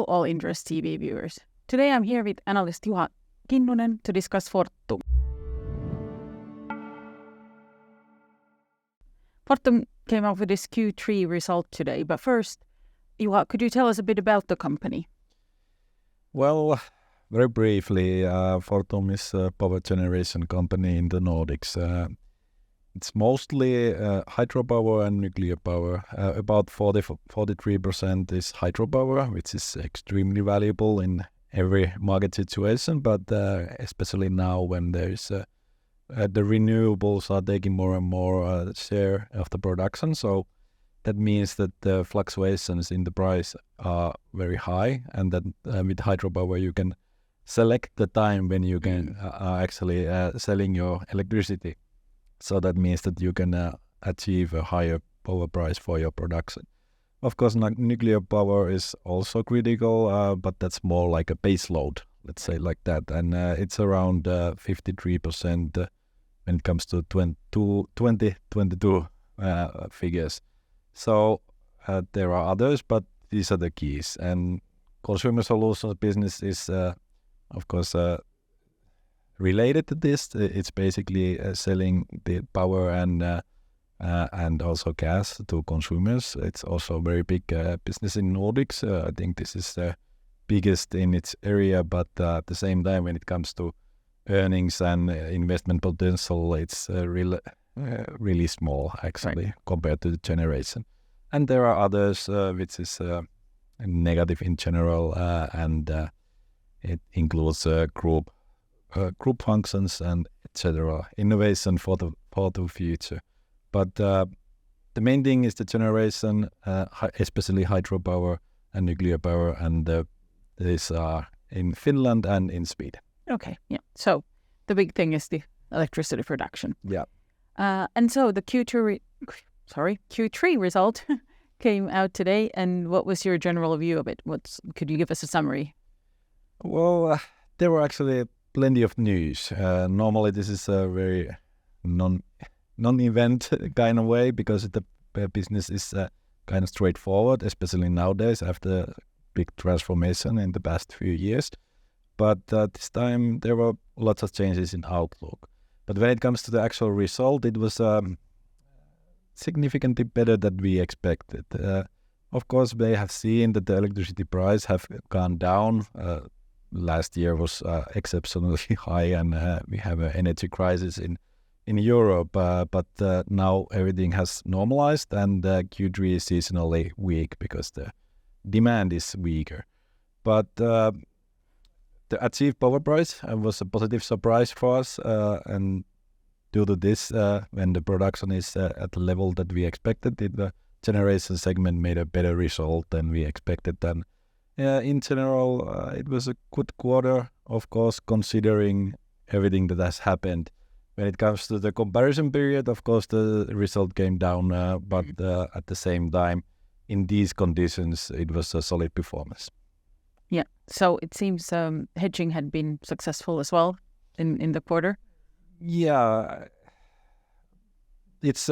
Hello all Inderes TV viewers. Today I'm here with Analyst Juha Kinnunen to discuss Fortum. Fortum came out with this Q3 result today, but first, Juha, could you tell us a bit about the company? Well, very briefly, Fortum is a power generation company in the Nordics. It's mostly hydropower and nuclear power. About 43% is hydropower, which is extremely valuable in every market situation, but especially now when there's the renewables are taking more and more share of the production. So that means that the fluctuations in the price are very high, and that with hydropower you can select the time when you can are actually selling your electricity. So that means that you can achieve a higher power price for your production. Of course, nuclear power is also critical, but that's more like a base load, let's say like that. And it's around 53% when it comes to 2022 figures. So there are others, but these are the keys. And consumer solutions business is, of course, related to this. It's basically selling the power and also gas to consumers. It's also a very big business in Nordics. I think this is the biggest in its area, but at the same time, when it comes to earnings and investment potential, it's really small actually compared to the generation. And there are others which is negative in general, and it includes group functions and etc. Innovation for the future. But the main thing is the generation, especially hydropower and nuclear power, and these are in Finland and in Sweden. Okay, yeah. So the big thing is the electricity production. Yeah. And so the Q3 result came out today. And what was your general view of it? Could you give us a summary? Well, there were actually plenty of news. Normally this is a very non-event kind of way, because the business is kind of straightforward, especially nowadays after big transformation in the past few years. But this time there were lots of changes in outlook. But when it comes to the actual result, it was significantly better than we expected. Of course, they have seen that the electricity price have gone down. Last year was exceptionally high, and we have an energy crisis in Europe. But now everything has normalized, and Q3 is seasonally weak because the demand is weaker. But the achieved power price was a positive surprise for us, and due to this, when the production is at the level that we expected, the generation segment made a better result than we expected. And in general, it was a good quarter, of course, considering everything that has happened. When it comes to the comparison period, of course, the result came down, but at the same time, in these conditions, it was a solid performance. Yeah, so it seems hedging had been successful as well in the quarter. Yeah, it's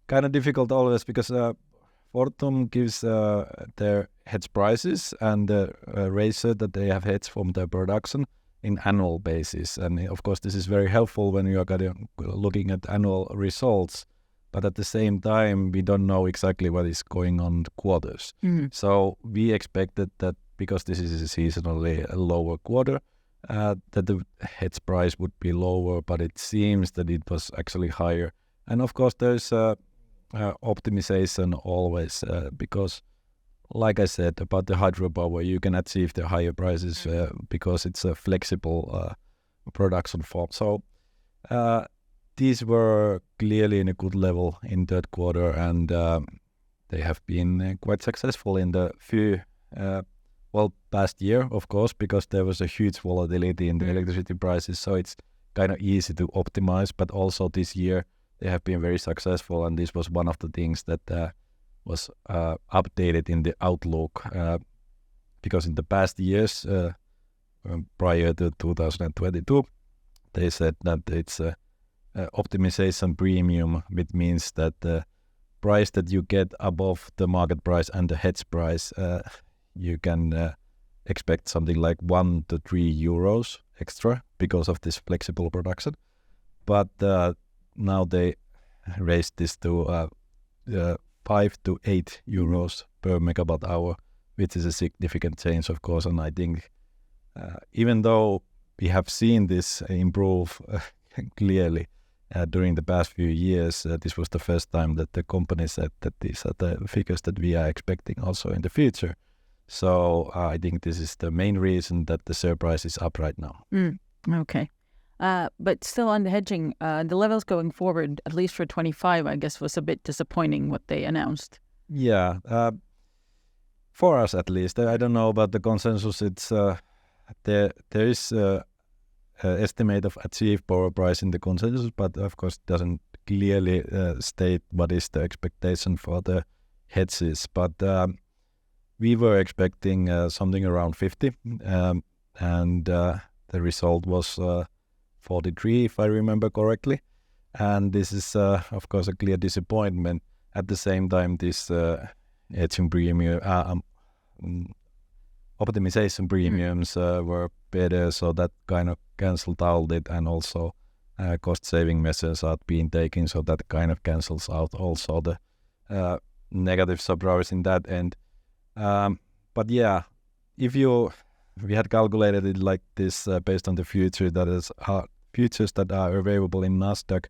kind of difficult always, because Fortum gives their hedge prices and the ratio that they have hedged from their production in annual basis. And of course, this is very helpful when you are looking at annual results. But at the same time, we don't know exactly what is going on the quarters. Mm-hmm. So we expected that because this is a seasonally lower quarter, that the hedge price would be lower, but it seems that it was actually higher. And of course, there's optimization always, because like I said about the hydropower, you can achieve the higher prices because it's a flexible production form. So these were clearly in a good level in third quarter, and they have been quite successful in the few past year, of course, because there was a huge volatility in the electricity prices, so it's kind of easy to optimize. But also this year they have been very successful, and this was one of the things that was updated in the outlook, because in the past years, prior to 2022, they said that it's a optimization premium, which means that the price that you get above the market price and the hedge price, you can expect something like 1 to 3 euros extra because of this flexible production. But now they raised this to 5 to 8 euros per megawatt hour, which is a significant change, of course. And I think even though we have seen this improve clearly during the past few years, this was the first time that the company said that these are the figures that we are expecting also in the future. So I think this is the main reason that the share price is up right now. Okay. But still on the hedging, the levels going forward, at least for 25, I guess, was a bit disappointing what they announced. Yeah, for us at least. I don't know about the consensus. It's there is estimate of achieved power price in the consensus, but of course doesn't clearly state what is the expectation for the hedges. But we were expecting something around 50, and the result was 43, if I remember correctly. And this is, of course, a clear disappointment. At the same time, this hedging premium, optimization premiums were better, so that kind of cancelled out it, and also cost-saving measures are being taken, so that kind of cancels out also the negative surprise in that end. But yeah, if we had calculated it like this based on the future that is futures that are available in Nasdaq,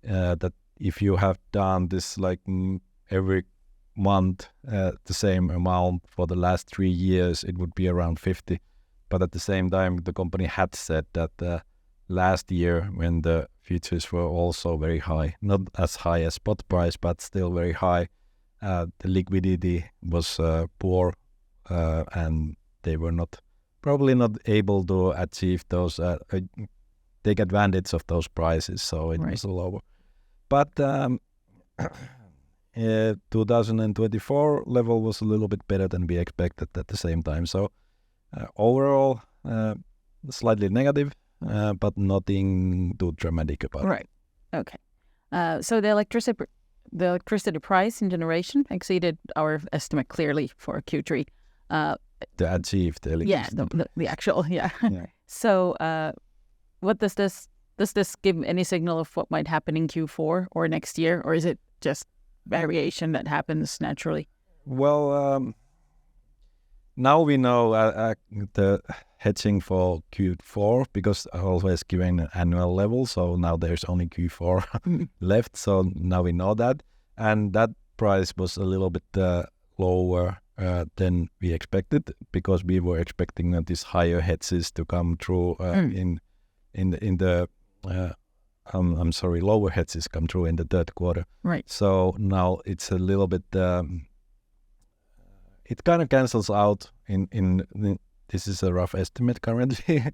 that if you have done this like every month the same amount for the last 3 years, it would be around 50. But at the same time, the company had said that last year, when the futures were also very high, not as high as spot price, but still very high, the liquidity was poor, and they were probably not able to achieve those, take advantage of those prices, so it was lower. But 2024 level was a little bit better than we expected at the same time. So overall, slightly negative, but nothing too dramatic about it. Right. Okay. So the electricity price in generation exceeded our estimate clearly for Q3. The achieved electricity. Yeah, the actual, yeah. So what does this give any signal of what might happen in Q4 or next year, or is it just variation that happens naturally? Well, now we know the hedging for Q4, because I always given an annual level, so now there's only Q4 left, so now we know that. And that price was a little bit lower than we expected, because we were expecting these higher hedges to come through lower hedges come through in the third quarter. Right. So now it's a little bit, it kind of cancels out in this is a rough estimate currently.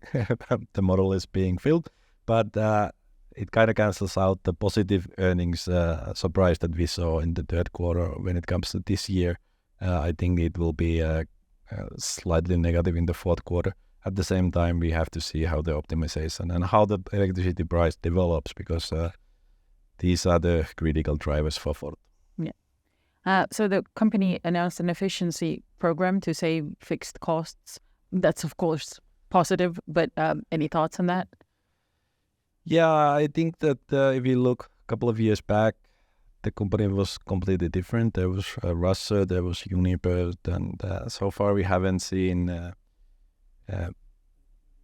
The model is being filled, but it kind of cancels out the positive earnings surprise that we saw in the third quarter. When it comes to this year, I think it will be slightly negative in the fourth quarter. At the same time, we have to see how the optimization and how the electricity price develops, because these are the critical drivers for Fortum. Yeah. So the company announced an efficiency program to save fixed costs. That's, of course, positive, but any thoughts on that? Yeah, I think that if you look a couple of years back, the company was completely different. There was Russia, there was Uniper, and so far we haven't seen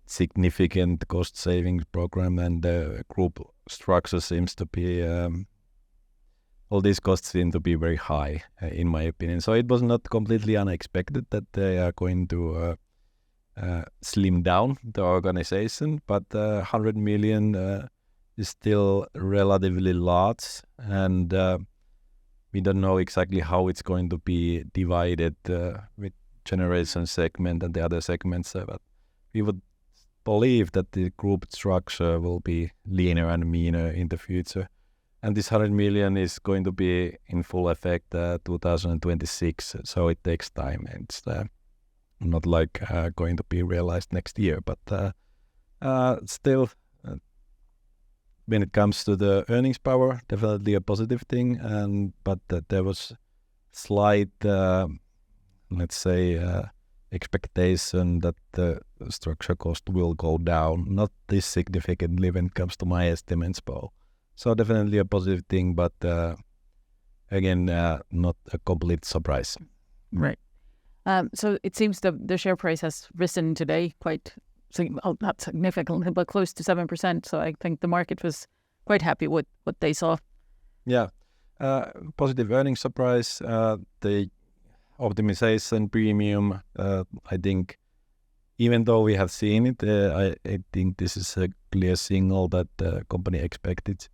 significant cost savings program, and the group structure seems to be all these costs seem to be very high, in my opinion. So it was not completely unexpected that they are going to slim down the organization, but 100 million is still relatively large, and we don't know exactly how it's going to be divided with generation segment and the other segments, but we would believe that the group structure will be leaner and meaner in the future. And this 100 million is going to be in full effect 2026, so it takes time. It's not like going to be realized next year, but still, when it comes to the earnings power, definitely a positive thing. But there was slight, let's say, expectation that the structure cost will go down, not this significantly when it comes to my estimates. So definitely a positive thing, but again, not a complete surprise. Right. So it seems the share price has risen today quite, not significantly, but close to 7%. So I think the market was quite happy with what they saw. Yeah. Positive earnings surprise. The optimization premium, I think, even though we have seen it, I think this is a clear signal that the company expects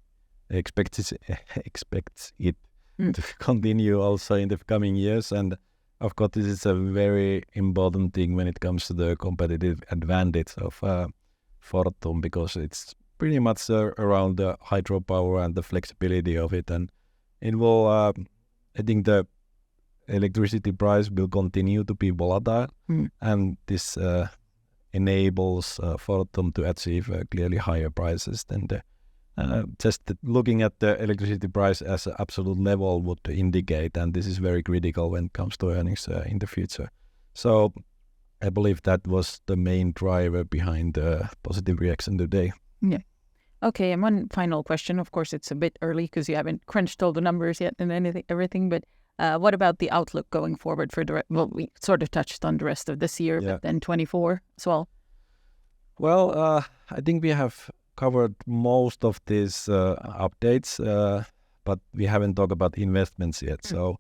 it to continue also in the coming years. And of course, this is a very important thing when it comes to the competitive advantage of Fortum, because it's pretty much around the hydropower and the flexibility of it. And it will, I think the electricity price will continue to be volatile, and this enables Fortum to achieve clearly higher prices than just looking at the electricity price as an absolute level would indicate, and this is very critical when it comes to earnings in the future. So I believe that was the main driver behind the positive reaction today. Yeah. Okay, and one final question. Of course, it's a bit early because you haven't crunched all the numbers yet and everything, but what about the outlook going forward for we sort of touched on the rest of this year, but then 24 as well? Well, I think we have covered most of these updates, but we haven't talked about investments yet. So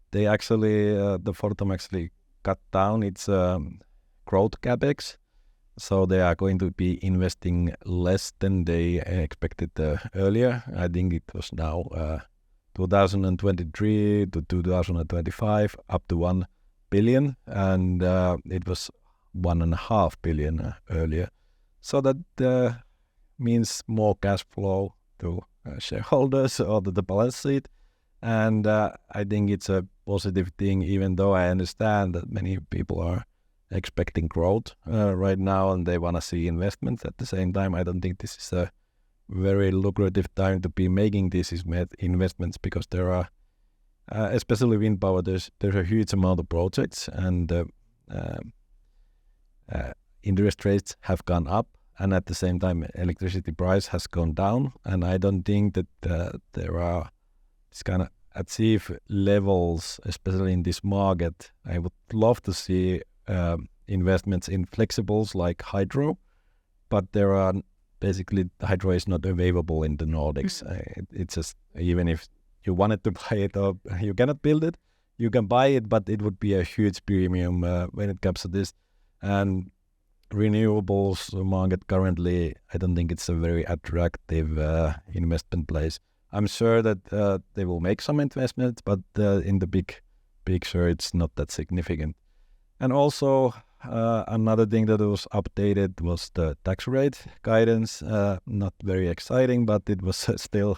they actually, the Fortum actually cut down its growth capex. So they are going to be investing less than they expected earlier. I think it was now 2023 to 2025 up to 1 billion, and it was 1.5 billion earlier. So that means more cash flow to shareholders or to the balance sheet. And I think it's a positive thing, even though I understand that many people are expecting growth right now and they want to see investments. At the same time, I don't think this is a very lucrative time to be making these investments, because there are, especially wind power, there's a huge amount of projects, and interest rates have gone up, and at the same time electricity price has gone down, and I don't think that there are this kind of achieve levels, especially in this market. I would love to see investments in flexibles like hydro, but there are basically hydro is not available in the Nordics. It's just, even if you wanted to buy it or you cannot build it, you can buy it, but it would be a huge premium when it comes to this. And renewables market currently, I don't think it's a very attractive investment place. I'm sure that they will make some investments, but in the big picture, it's not that significant. And also, another thing that was updated was the tax rate guidance. Not very exciting, but it was still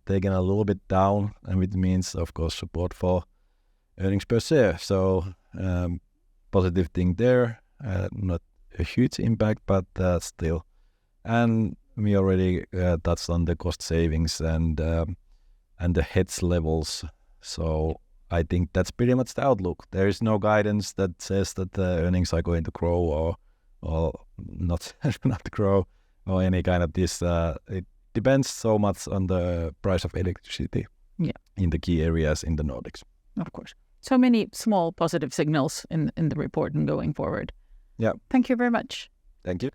taken a little bit down, and it means, of course, support for earnings per share. So positive thing there. Not a huge impact, but still. And we already touched on the cost savings and the hedge levels. So I think that's pretty much the outlook. There is no guidance that says that the earnings are going to grow or not not grow or any kind of this. It depends so much on the price of electricity in the key areas in the Nordics. Of course. So many small positive signals in the report and going forward. Yeah. Thank you very much. Thank you.